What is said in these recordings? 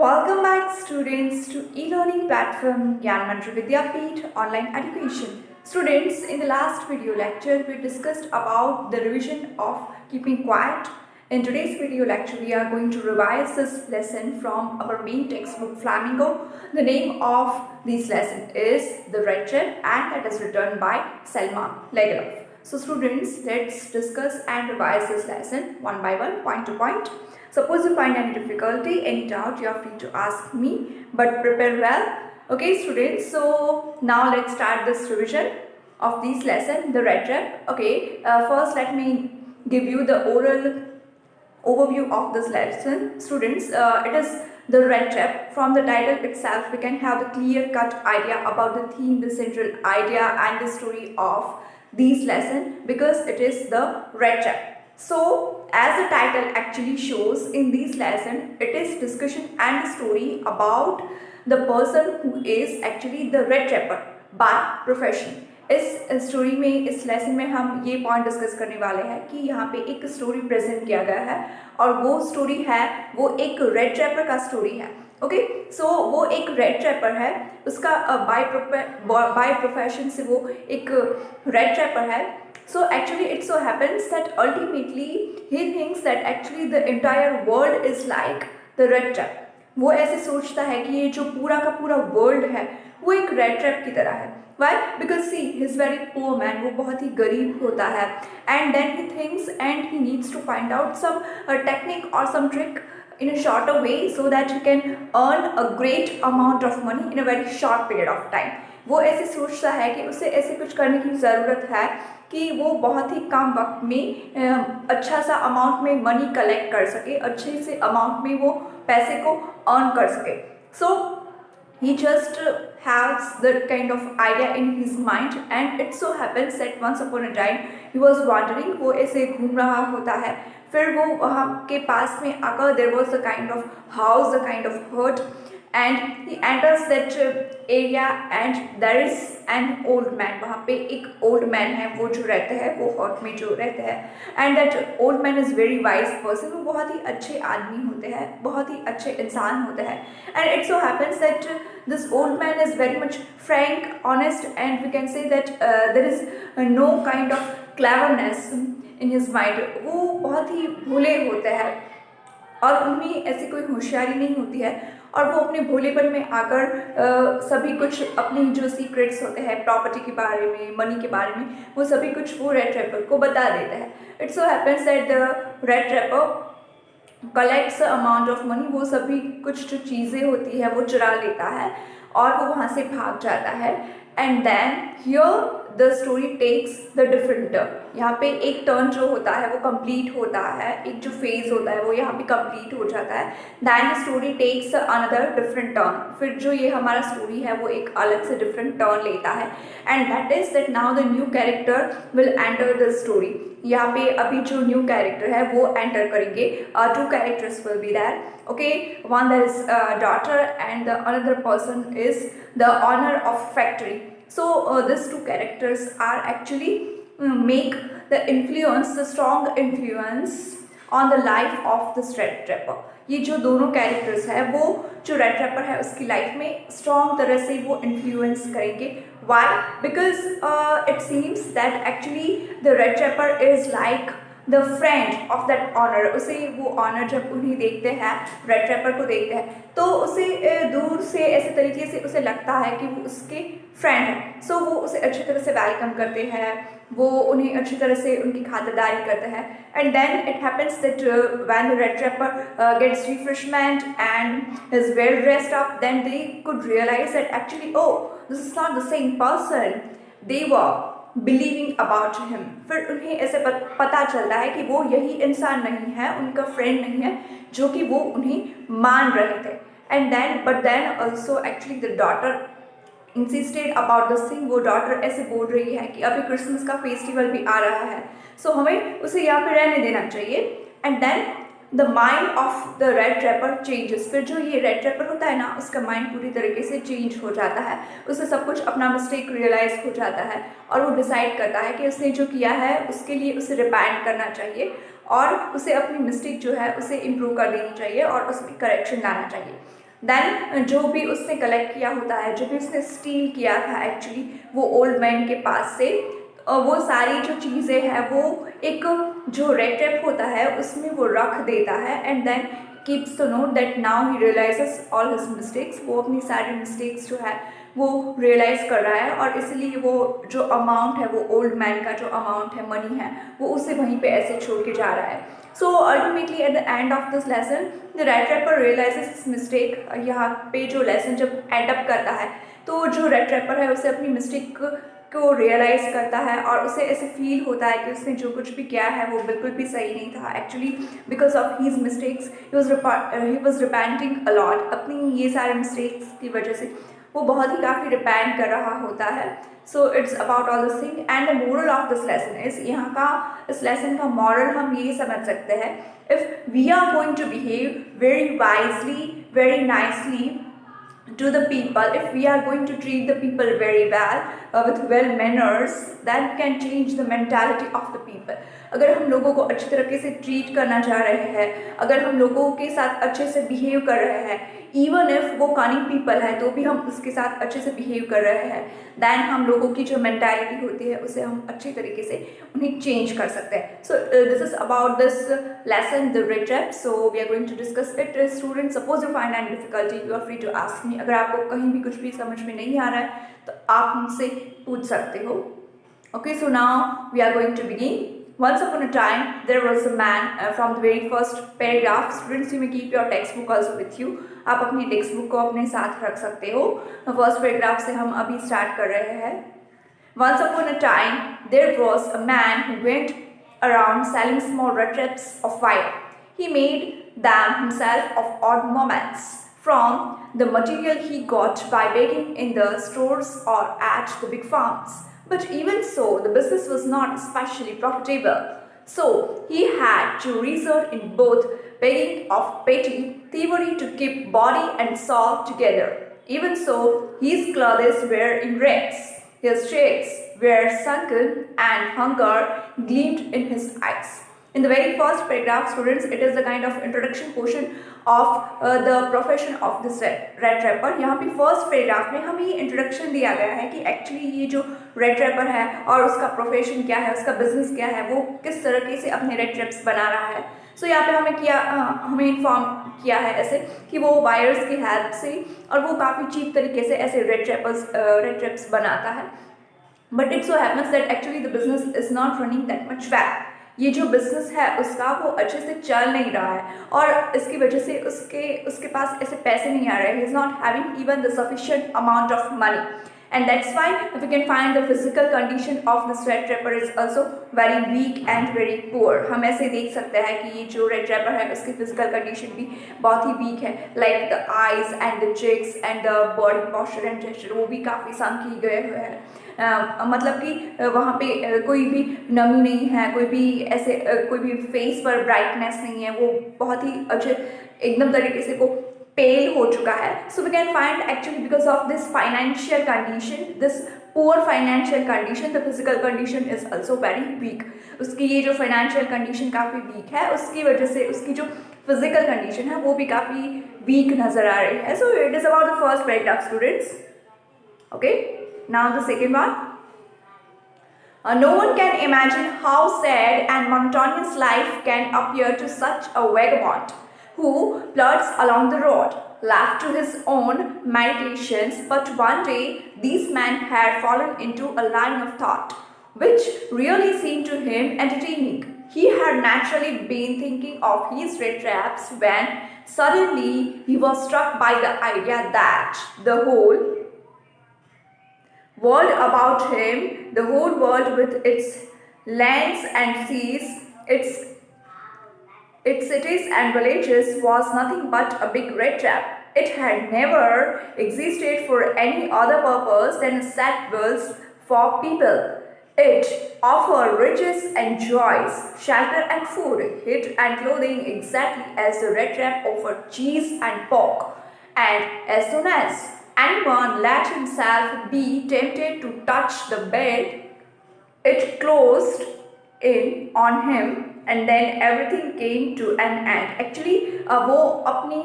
Welcome back students to e-learning platform Gyan Mantra Vidyapeeth online education. Students, in the last video lecture we discussed about the revision of keeping quiet. In today's video lecture we are going to revise this lesson from our main textbook Flamingo. The name of this lesson is The Red Chip and that is written by Selma Lagerlöf. So students, let's discuss and revise this lesson one by one, point to point. Suppose you find any difficulty, any doubt, you are free to ask me, but prepare well. Okay students, so now let's start this revision of this lesson, the red trap. Okay, first let me give you the oral overview of this lesson. Students, it is the red trap. From the title itself we can have the clear cut idea about the theme, the central idea and the story of this lesson because it is the red trap. So, as the title actually shows, in this lesson, it is discussion and story about the person who is actually the red trapper by profession. इस story में, इस lesson में हम ये point discuss करने वाले हैं कि यहाँ पे एक स्टोरी प्रेजेंट किया गया है और वो स्टोरी है, वो एक रेड ट्रैपर का स्टोरी है. ओके, सो वो एक रेड ट्रैपर है, उसका बाय प्रोफेशन से वो एक रेड ट्रैपर है. So actually it so happens that ultimately he thinks that actually the entire world is like the red trap. वो ऐसे सोचता है कि ये जो पूरा का पूरा वर्ल्ड है वो एक रेड ट्रैप की तरह है. Why? Because see, he is very poor man, वो बहुत ही गरीब होता है and then he thinks and he needs to find out some technique or some trick in a shorter way so that he can earn a great amount of money in a very short period of time. वो ऐसे सोचता है कि उसे ऐसे कुछ करने की ज़रूरत है कि वो बहुत ही कम वक्त में अच्छा सा अमाउंट में मनी कलेक्ट कर सके, अच्छे से अमाउंट में वो पैसे को अर्न कर सके. सो he just has that kind of idea in his mind and it so happens that once upon a time he was wandering. वो ऐसे घूम रहा होता है, फिर वो वहाँ के पास में आकर there was a kind of house, a kind of hut and he enters that area and there is an old man. वहाँ पे एक old man है, वो जो रहते हैं, वो hut में जो रहते हैं and that old man is very wise person. वो बहुत ही अच्छे आदमी होते हैं, बहुत ही अच्छे इंसान होते हैं and it so happens that this old man is very much frank, honest and we can say that there is no kind of cleverness in his mind. वो बहुत ही भोले होते हैं और उनमें ऐसी कोई होशियारी नहीं होती है और वो अपने भोलेपन में आकर सभी कुछ अपनी जो सीक्रेट्स होते हैं प्रॉपर्टी के बारे में, मनी के बारे में, वो सभी कुछ वो रेड ट्रैपर को बता देता है. It so happens that the red trapper collects amount of money. वो सभी कुछ जो चीज़ें होती है वो चुरा लेता है और वो वहाँ से भाग जाता है. And then here the story takes the different turn. यहाँ पे एक टर्न जो होता है वो कंप्लीट होता है, एक जो फेज होता है वो यहाँ पे कंप्लीट हो जाता है. Then story takes another different turn. फिर जो ये हमारा स्टोरी है वो एक अलग से डिफरेंट टर्न लेता है and that is that now the new character will enter the story. यहाँ पे अभी जो न्यू कैरेक्टर है वो एंटर करेंगे. Two characters will be there. Okay, one that is daughter and the another person is the owner of factory. So these two characters are actually make the influence, the strong influence on the life of this red trapper. ये जो दोनों characters है वो जो red trapper है उसकी life में strong तरह से वो इन्फ्लुएंस करेंगे. Why? Because it seems that actually the red trapper is like the friend of that honour. उसे वो ऑनर जब उन्हें देखते हैं, रेड ट्रैपर को देखते हैं, तो उसे दूर से ऐसे तरीके से उसे लगता है कि वो उसके फ्रेंड है. सो वो उसे अच्छी तरह से वेलकम करते हैं, वो उन्हें अच्छी तरह से उनकी खातिरदारी करते हैं. And then it happens that when the red trapper gets refreshment and is well dressed up, then they could realise that actually oh this is not the same person they were believing about him. फिर उन्हें ऐसे पता चलता है कि वो यही इंसान नहीं है, उनका फ्रेंड नहीं है जो कि वो उन्हें मान रहे थे. And then but then also actually the daughter insisted about this thing. वो डॉटर ऐसे बोल रही है कि अभी क्रिसमस का फेस्टिवल भी आ रहा है, सो हमें उसे यहाँ पे रहने देना चाहिए. And then the mind of the red trapper changes. फिर जो ये रेड ट्रैपर होता है ना, उसका माइंड पूरी तरीके से चेंज हो जाता है. उसे सब कुछ अपना मिस्टेक रियलाइज हो जाता है और वो डिसाइड करता है कि उसने जो किया है उसके लिए उसे रिपेंट करना चाहिए और उसे अपनी मिस्टेक जो है उसे इम्प्रूव कर देनी चाहिए और उसमें करेक्शन लाना चाहिए. देन जो भी उसने कलेक्ट किया होता है, जो भी उसने स्टील किया था एक्चुअली वो ओल्ड मैन के पास से, वो सारी जो चीज़ें हैं वो एक जो रेड टेप होता है उसमें वो रख देता है and then keeps to note that now he realises all his mistakes. वो अपनी सारी मिस्टेक्स जो है वो रियलाइज़ कर रहा है और इसलिए वो जो अमाउंट है, वो ओल्ड मैन का जो अमाउंट है, मनी है, वो उसे वहीं पे ऐसे छोड़ के जा रहा है। So ultimately at the end of this lesson the red trapper realises his mistake. यहाँ पे जो लेसन जब एंड अप करता है तो जो रेड ट्रैपर है उसे अपनी मिस्टेक को रियलाइज़ करता है और उसे ऐसे फील होता है कि उसने जो कुछ भी किया है वो बिल्कुल भी सही नहीं था। Actually because of his mistakes he was repenting a lot. अपनी ये सारे मिस्टेक्स की वजह से वो बहुत ही काफ़ी रिपेंट कर रहा होता है। So it's about all this thing and the moral of this lesson is, यहाँ का इस लेसन का मॉरल हम ये समझ सकते हैं, if we are going to behave very wisely, very nicely to the people, if we are going to treat the people very well with well manners, that can change the mentality of the people. अगर हम लोगों को अच्छी तरीके से treat करना चाह रहे हैं, अगर हम लोगों के साथ अच्छे से बिहेव कर रहे हैं, इवन इफ वो कनिंग पीपल है तो भी हम उसके साथ अच्छे से बिहेव कर रहे हैं, दैन हम लोगों की जो मेंटालिटी होती है उसे हम अच्छी तरीके से उन्हें चेंज कर सकते हैं। So this is about this lesson the red trap. So we are going to discuss it. Student, suppose you find any difficulty, you are free to ask me. अगर आपको कहीं भी कुछ भी समझ में नहीं आ रहा है तो आप मुझसे पूछ सकते हो। Okay, so now we are going to begin. Once upon a time, there was a man. From the very first paragraph, students, you may keep your textbook also with you. आप अपनी टेक्स्ट बुक को अपने साथ रख सकते हो। First paragraph से हम अभी स्टार्ट कर रहे हैं। Once upon a time, there was a man who went around selling small red strips of wire. He made them himself of odd moments from the material he got by begging in the stores or at the big farms. But even so, the business was not especially profitable. So he had to resort in both begging of petty thievery to keep body and soul together. Even so, his clothes were in rags, his cheeks were sunken, and hunger gleamed in his eyes. In the very first paragraph, students, it is the kind of introduction portion of the profession of this red trapper. यहाँ पे first paragraph में हमें introduction दिया गया है कि actually ये जो रेड ट्रैपर है और उसका प्रोफेशन क्या है, उसका बिजनेस क्या है, वो किस तरीके से अपने रेड ट्रैप्स बना रहा है। सो यहाँ पे हमें इन्फॉर्म किया है ऐसे कि वो वायर्स की हेल्प से और वो काफ़ी चीप तरीके से ऐसे रेड ट्रैप्स बनाता है। But it so happens that actually the business is not running that much well. ये जो बिजनेस है उसका वो अच्छे से चल नहीं रहा है और इसकी वजह से उसके पास ऐसे पैसे नहीं आ रहे हैं। He is not having even the sufficient amount of money and that's why we can find the physical condition of this red trapper is also very weak and very poor. हम ऐसे देख सकते हैं कि ये जो red trapper है उसकी physical condition भी बहुत ही weak है, like the eyes and the cheeks and the body posture and gesture वो भी काफ़ी सम की गए हुए हैं। मतलब कि वहाँ पे कोई भी नमी नहीं है, कोई भी फेस पर ब्राइटनेस नहीं है, वो बहुत ही अच्छे एकदम तरीके से को pale हो चुका है। So we can find actually because of this financial condition, this poor financial condition, the physical condition is also very weak. उसकी ये जो financial condition काफ़ी weak है, उसकी वजह से उसकी जो physical condition है वो भी काफ़ी weak नज़र आ रही है। So it is about the first paragraph, students. Okay, now the second one. No one can imagine how sad and monotonous life can appear to such a vagabond who plods along the road, left to his own meditations. But one day, this man had fallen into a line of thought, which really seemed to him entertaining. He had naturally been thinking of his red traps when suddenly he was struck by the idea that the whole world about him, the whole world with its lands and seas, its cities and villages was nothing but a big red trap. It had never existed for any other purpose than a set bills for people. It offered riches and joys, shelter and food, heat and clothing exactly as the red trap offered cheese and pork. And as soon as anyone let himself be tempted to touch the bed, it closed in on him and then everything came to an end. Actually वो अपनी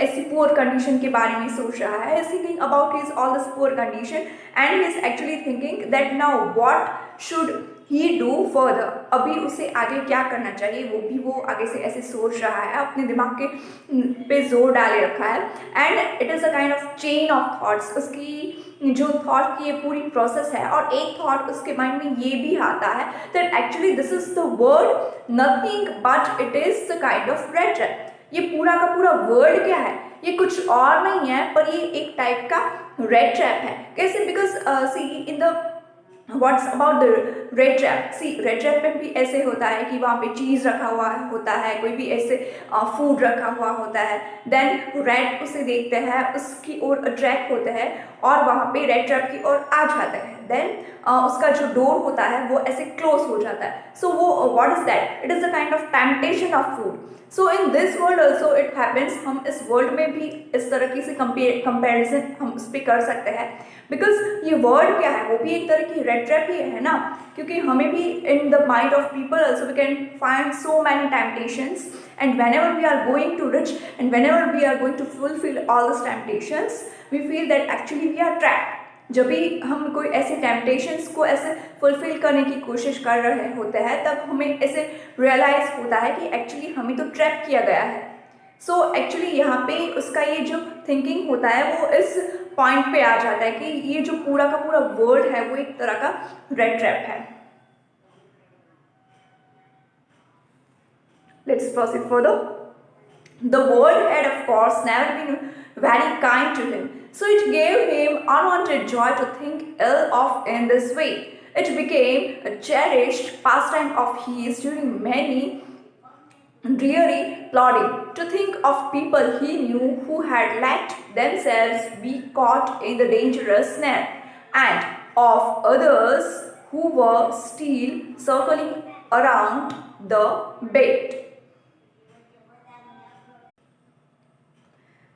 ऐसी poor condition के बारे में सोच रहा है, is thinking about his all this poor condition and he is actually thinking that now what should he do further. अभी उसे आगे क्या करना चाहिए वो आगे से ऐसे सोच रहा है, अपने दिमाग के पे जोर डाले रखा है। And it is a kind of chain of thoughts, उसकी जो थॉट की ये पूरी प्रोसेस है। और एक थॉट उसके माइंड में ये भी आता है that actually this is the word nothing but it is the kind of red trap. ये पूरा का पूरा वर्ड क्या है, ये कुछ और नहीं है पर ये एक टाइप का रेड ट्रैप है। कैसे? Because see in the what's about the red trap, see red trap में भी ऐसे होता है कि वहाँ पे चीज़ रखा हुआ होता है, कोई भी ऐसे फूड रखा हुआ होता है, देन रेड उसे देखते हैं, उसकी ओर अट्रैक्ट होते हैं और वहाँ पे रेड ट्रैप की ओर आ जाते हैं। देन उसका जो डोर होता है वो ऐसे क्लोज हो जाता है। सो वो what is that, it is a kind of temptation of food. So in this world also it happens, हम इस वर्ल्ड में भी इस तरह की से कंपेरिजन हम उस पर कर सकते हैं। बिकॉज ये वर्ड क्या है, वो भी एक तरह की रेड ट्रैप ही है ना, क्योंकि हमें भी in the mind of people also we can find so many temptations and whenever we are going to reach and whenever we are going to fulfill all these temptations we feel that actually we are trapped। जब भी हम कोई ऐसे temptations को ऐसे fulfil करने की कोशिश कर रहे होते हैं तब हमें ऐसे रियलाइज होता है कि एक्चुअली हमें तो ट्रैप किया गया है। सो एक्चुअली यहाँ पे उसका ये जो थिंकिंग होता है वो इस पॉइंट पे आ जाता है कि ये जो पूरा का पूरा वर्ड है वो एक तरह का रेड ट्रैप है। Let's proceed further. The world had of course never been very kind to him, so it gave him unwanted joy to think ill of in this way. It became a cherished pastime of his during many dreary plodding to think of people he knew who had let themselves be caught in the dangerous snare, and of others who were still circling around the bait.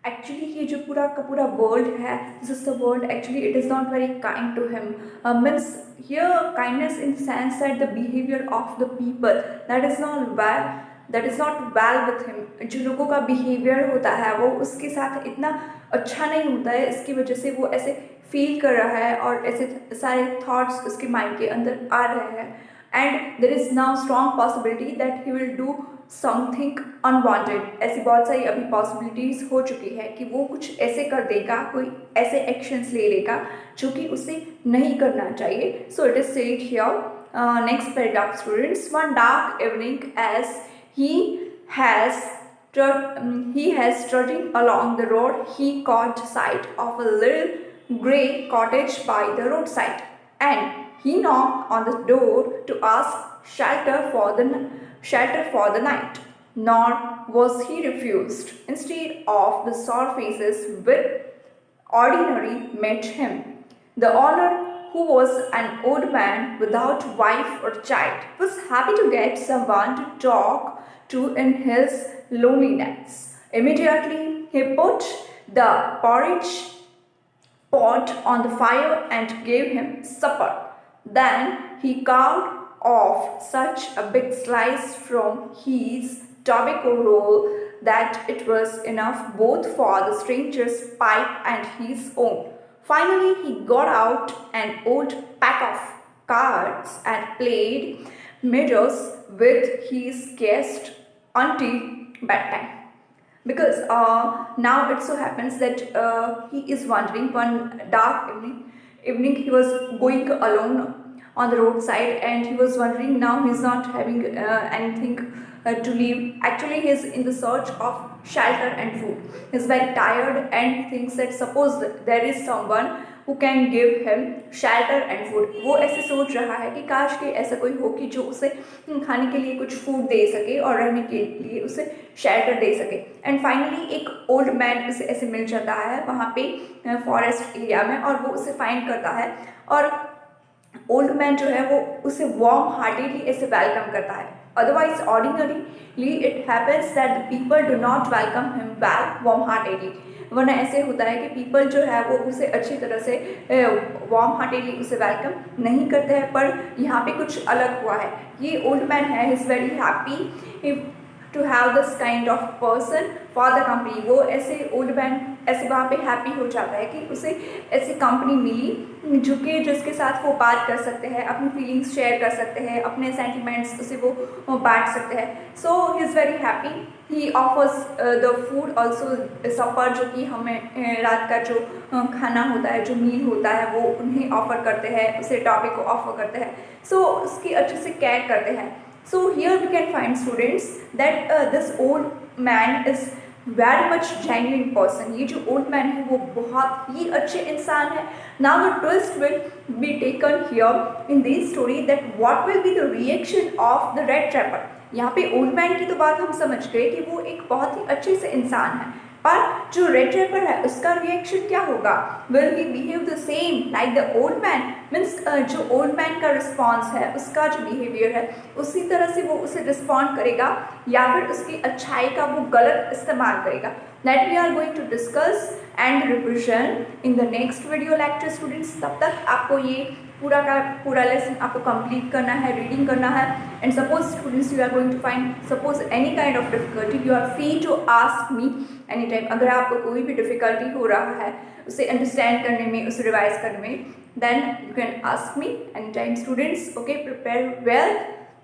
Actually ये जो पूरा का पूरा world है, this is the world, actually it is not very kind to him. Means here kindness in sense that the behaviour of the people that is not well with him. जो लोगों का behaviour होता है वो उसके साथ इतना अच्छा नहीं होता है, इसकी वजह से वो ऐसे फील कर रहा है और ऐसे सारे थॉट्स उसके माइंड के अंदर आ रहे हैं। And there is now strong possibility that he will do something unwanted. ऐसी बहुत सारी अभी पॉसिबिलिटीज़ हो चुकी है कि वो कुछ ऐसे कर देगा, कोई ऐसे एक्शंस ले लेगा जो कि उसे नहीं करना चाहिए। So it is said here next paragraph students, one dark evening as he has strutting along the road, he caught sight of a little grey cottage by the roadside, and he knocked on the door to ask shelter for the night. Nor was he refused. Instead of the sour faces with ordinary met him, the owner, who was an old man without wife or child, was happy to get someone to talk to in his loneliness. Immediately he put the porridge pot on the fire and gave him supper. Then he carved off such a big slice from his tobacco roll that it was enough both for the stranger's pipe and his own. Finally, he got out an old pack of cards and played measures with his guest until bedtime. Because now it so happens that he is wandering one dark evening he was going alone on the roadside and he was wondering, now he's not having anything to leave. Actually he is in the search of shelter and food. He's very tired and he thinks that suppose there is someone who can give him shelter and food. वो ऐसे सोच रहा है कि काश कि ऐसा कोई हो कि जो उसे खाने के लिए कुछ फूड दे सके और रहने के लिए उसे शेल्टर दे सके। एंड फाइनली एक ओल्ड मैन उसे ऐसे मिल जाता है वहाँ पे फॉरेस्ट एरिया में और वो उसे फाइंड करता है और ओल्ड मैन जो है वो उसे वार्म हार्टेडली ऐसे वेलकम करता है। otherwise ordinarily it happens that the people do not welcome him back warm-heartedly. वरना ऐसे होता है कि पीपल जो है वो उसे अच्छी तरह से वार्म हार्टेडली उसे वेलकम नहीं करते हैं, पर यहाँ पे कुछ अलग हुआ है. ये ओल्ड मैन है, is very happy to have this kind of person for the company. वो ऐसे ओल्ड मैन ऐसे वहाँ पे हैप्पी हो जाता है कि उसे ऐसी कंपनी मिली जिसके साथ वो बात कर सकते हैं, अपनी फीलिंग्स शेयर कर सकते हैं, अपने सेंटिमेंट्स उसे वो बांट सकते हैं. So he is very happy. He offers the food also, supper जो कि हमें रात का जो खाना होता है, जो मील होता है, वो उन्हें ऑफ़र करते हैं, उसे टॉपिक को ऑफ़र करते हैं. सो उसकी अच्छे से केयर करते हैं. So here we can find students that this old man is very much genuine person. ये जो old man है वो बहुत ही अच्छे इंसान है. Now the twist will be taken here in this story that what will be the reaction of the red trapper. यहाँ पे old man की तो बात हम समझ गए कि वो एक बहुत ही अच्छे से इंसान है, पर जो रेड ट्रैपर है उसका रिएक्शन क्या होगा. Will he behave the same like the old man, means जो ओल्ड मैन का रिस्पॉन्स है, उसका जो बिहेवियर है उसी तरह से वो उसे रिस्पॉन्ड करेगा, या फिर उसकी अच्छाई का वो गलत इस्तेमाल करेगा. That we are going to discuss and revision in the next video lecture students. तब तक आपको ये पूरा का पूरा लेसन आपको कंप्लीट करना है, रीडिंग करना है. And suppose students you are going to find suppose any kind of difficulty, you are free to ask me any time. अगर आपको कोई भी डिफिकल्टी हो रहा है उसे अंडरस्टैंड करने में, उसे रिवाइज करने में, then you can ask me any time students. Okay, prepare well,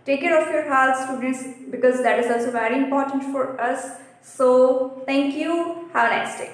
take care of your health students, because that is also very important for us. So thank you, have a nice day.